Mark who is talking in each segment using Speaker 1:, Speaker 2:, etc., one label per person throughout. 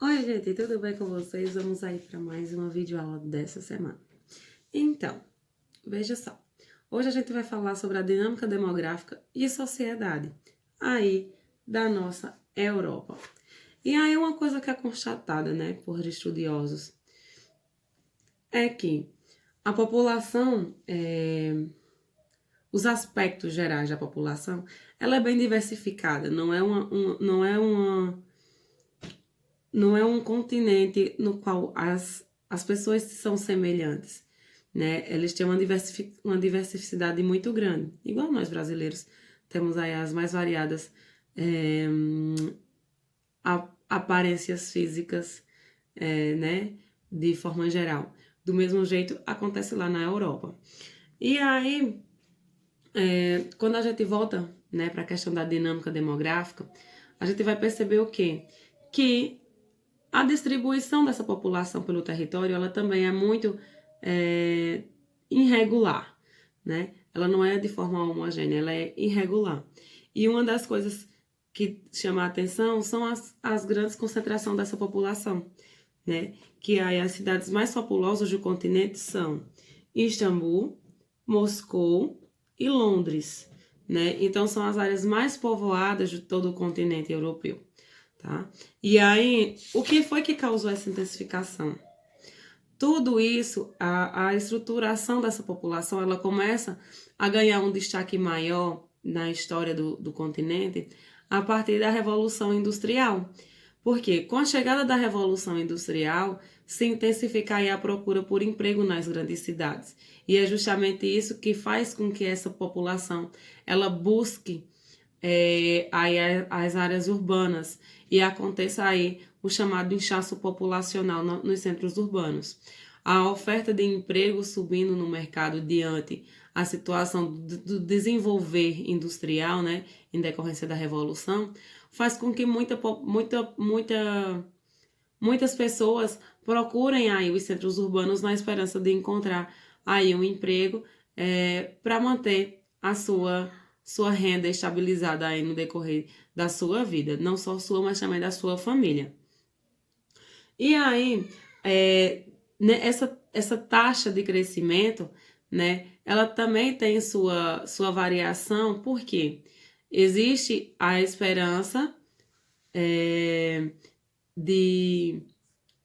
Speaker 1: Oi, gente, tudo bem com vocês? Vamos aí para mais uma videoaula dessa semana. Então, veja só. Hoje a gente vai falar sobre a dinâmica demográfica e sociedade aí da nossa Europa. E aí uma coisa que é constatada, né, por estudiosos é que a população, os aspectos gerais da população, ela é bem diversificada, não é um continente no qual as pessoas são semelhantes, né? Eles têm uma diversidade muito grande, igual nós brasileiros temos aí as mais variadas é, aparências físicas, né? De forma geral. Do mesmo jeito acontece lá na Europa. E aí, quando a gente volta, né, para a questão da dinâmica demográfica, a gente vai perceber o quê? Que a distribuição dessa população pelo território, ela também é muito irregular, né? Ela não é de forma homogênea, ela é irregular. E uma das coisas que chama a atenção são as grandes concentrações dessa população, né? Que aí as cidades mais populosas do continente são Istambul, Moscou e Londres, né? Então são as áreas mais povoadas de todo o continente europeu. Tá? E aí, o que foi que causou essa intensificação? Tudo isso, a estruturação dessa população, ela começa a ganhar um destaque maior na história do continente a partir da Revolução Industrial. Porque com a chegada da Revolução Industrial, se intensifica aí a procura por emprego nas grandes cidades. E é justamente isso que faz com que essa população ela busque aí as áreas urbanas e aconteça aí o chamado inchaço populacional nos centros urbanos. A oferta de emprego subindo no mercado diante a situação do desenvolver industrial, né, em decorrência da revolução, faz com que muitas pessoas procurem aí os centros urbanos na esperança de encontrar aí um emprego para manter a sua renda estabilizada aí no decorrer da sua vida, não só sua, mas também da sua família. E aí, né, essa taxa de crescimento, né, ela também tem sua variação, porque existe a esperança de,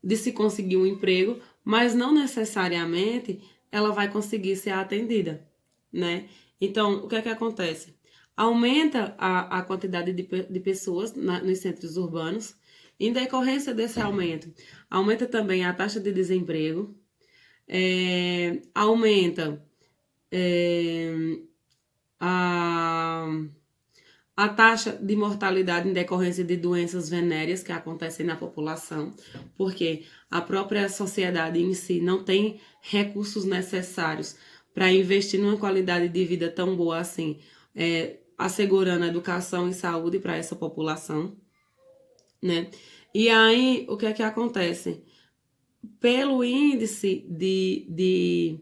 Speaker 1: de se conseguir um emprego, mas não necessariamente ela vai conseguir ser atendida, né? Então, o que é que acontece? Aumenta a quantidade de pessoas nos centros urbanos. Em decorrência desse aumento, aumenta também a taxa de desemprego, aumenta a a taxa de mortalidade em decorrência de doenças venéreas que acontecem na população, porque a própria sociedade em si não tem recursos necessários para investir numa qualidade de vida tão boa assim, assegurando educação e saúde para essa população, né? E aí, o que é que acontece? Pelo índice de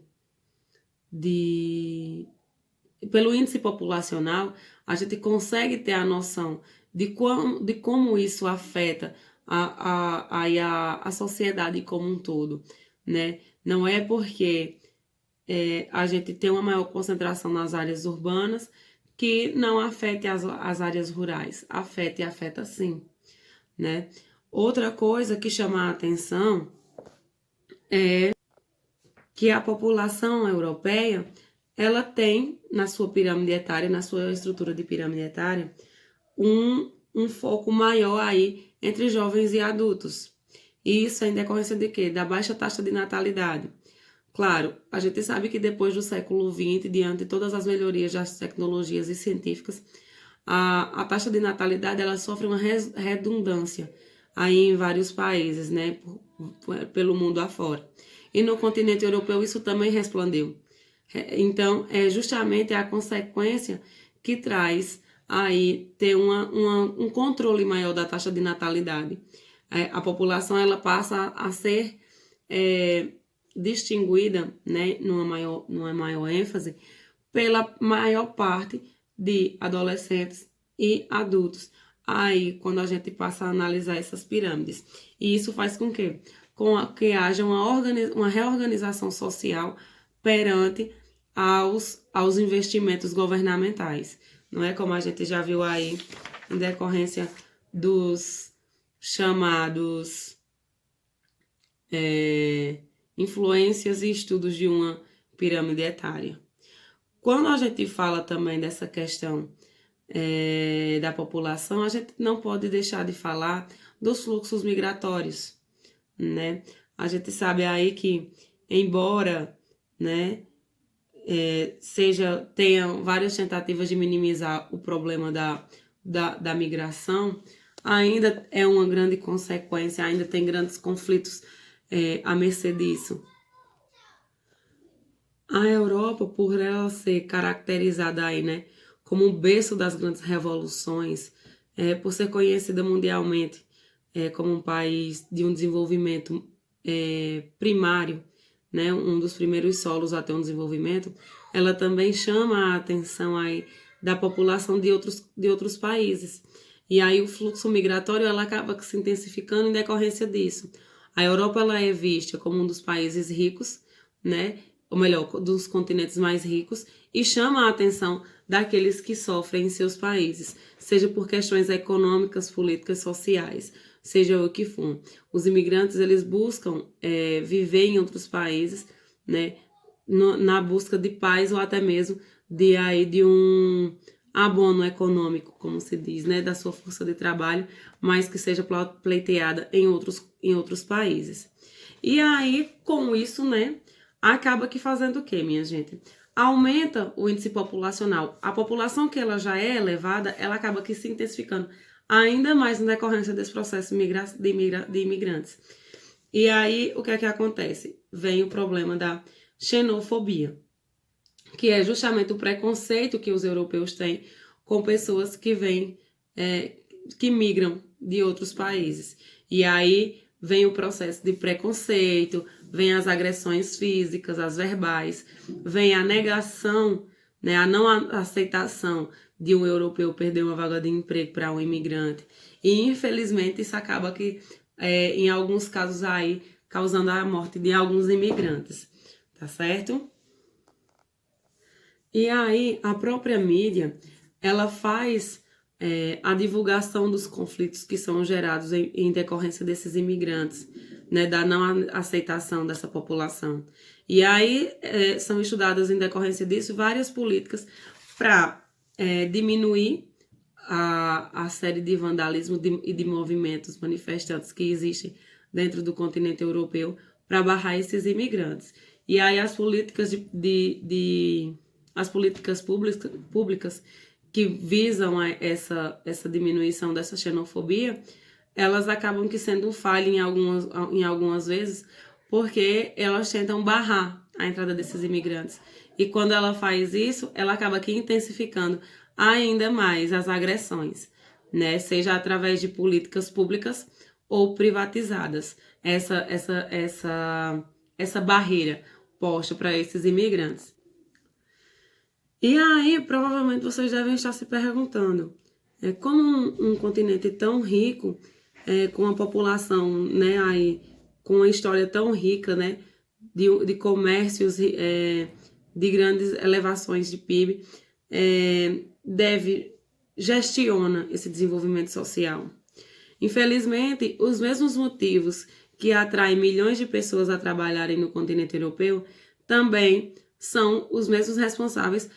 Speaker 1: pelo índice populacional, a gente consegue ter a noção de como isso afeta a sociedade como um todo, né? Não é porque a gente tem uma maior concentração nas áreas urbanas que não afete as áreas rurais. Afeta e afeta sim, né? Outra coisa que chama a atenção que a população europeia ela tem na sua pirâmide etária, na sua estrutura de pirâmide etária, um foco maior aí entre jovens e adultos. E isso é em decorrência de quê? Da baixa taxa de natalidade. Claro, a gente sabe que depois do século XX, diante de todas as melhorias das tecnologias e científicas, a taxa de natalidade ela sofre uma redundância aí em vários países, né, pelo mundo afora. E no continente europeu isso também resplandeu. Então, é justamente a consequência que traz aí ter um controle maior da taxa de natalidade. A população ela passa a ser distinguida, né, numa maior ênfase, pela maior parte de adolescentes e adultos. aí quando a gente passa a analisar essas pirâmides. E isso faz com que haja uma reorganização social perante aos investimentos governamentais. Não é como a gente já viu aí em decorrência dos chamados influências e estudos de uma pirâmide etária. Quando a gente fala também dessa questão da população, a gente não pode deixar de falar dos fluxos migratórios, né? A gente sabe aí que, embora, né, tenha várias tentativas de minimizar o problema da migração, ainda é uma grande consequência, ainda tem grandes conflitos à mercê disso. A Europa, por ela ser caracterizada aí, né, como o berço das grandes revoluções, por ser conhecida mundialmente como um país de um desenvolvimento primário, né, um dos primeiros solos a ter um desenvolvimento, ela também chama a atenção aí da população de outros países. E aí o fluxo migratório ela acaba se intensificando em decorrência disso. A Europa ela é vista como um dos países ricos, né, ou melhor, dos continentes mais ricos, e chama a atenção daqueles que sofrem em seus países, seja por questões econômicas, políticas, sociais, seja o que for. Os imigrantes, eles buscam viver em outros países, né, na busca de paz ou até mesmo de um abono econômico, como se diz, né, da sua força de trabalho, mas que seja pleiteada em outros países. E aí, com isso, né, acaba que fazendo o quê, minha gente? Aumenta o índice populacional. A população que ela já é elevada, ela acaba que se intensificando ainda mais na decorrência desse processo de imigrantes. E aí, o que é que acontece? Vem o problema da xenofobia, que é justamente o preconceito que os europeus têm com pessoas que que migram de outros países. E aí vem o processo de preconceito, vem as agressões físicas, as verbais, vem a negação, né, a não aceitação de um europeu perder uma vaga de emprego para um imigrante. E infelizmente isso acaba que, em alguns casos aí, causando a morte de alguns imigrantes, tá certo? E aí a própria mídia, ela faz a divulgação dos conflitos que são gerados em decorrência desses imigrantes, né, da não aceitação dessa população. E aí são estudadas em decorrência disso várias políticas para diminuir a série de vandalismo e de movimentos manifestantes que existem dentro do continente europeu para barrar esses imigrantes. E aí as políticas as políticas públicas que visam essa diminuição dessa xenofobia, elas acabam que sendo falha em algumas vezes, porque elas tentam barrar a entrada desses imigrantes. E quando ela faz isso, ela acaba aqui intensificando ainda mais as agressões, né? Seja através de políticas públicas ou privatizadas. Essa barreira posta para esses imigrantes. E aí, provavelmente vocês devem estar se perguntando, como um continente tão rico, com uma população, né, aí, com uma história tão rica, né, de comércios, de grandes elevações de PIB, gestiona esse desenvolvimento social. Infelizmente, os mesmos motivos que atraem milhões de pessoas a trabalharem no continente europeu também são os mesmos responsáveis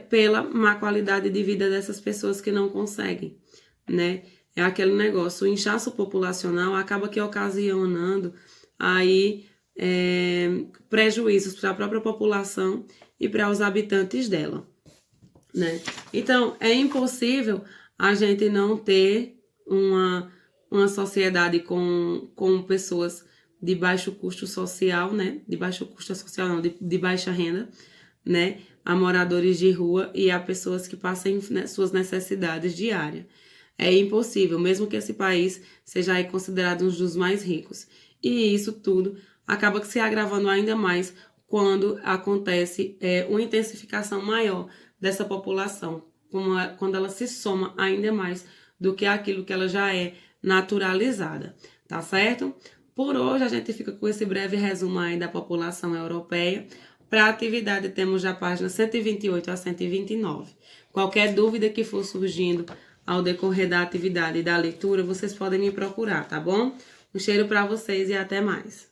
Speaker 1: pela má qualidade de vida dessas pessoas que não conseguem, né? É aquele negócio, o inchaço populacional acaba que ocasionando aí prejuízos para a própria população e para os habitantes dela, né? Então, é impossível a gente não ter uma sociedade com pessoas de baixo custo social, né? De baixo custo social, não, de baixa renda, né? A moradores de rua e a pessoas que passem, né, suas necessidades diárias. É impossível, mesmo que esse país seja aí considerado um dos mais ricos. E isso tudo acaba se agravando ainda mais quando acontece uma intensificação maior dessa população, quando ela se soma ainda mais do que aquilo que ela já é naturalizada, tá certo? Por hoje, a gente fica com esse breve resumo aí da população europeia. Para a atividade, temos da página 128 a 129. Qualquer dúvida que for surgindo ao decorrer da atividade e da leitura, vocês podem me procurar, tá bom? Um cheiro para vocês e até mais.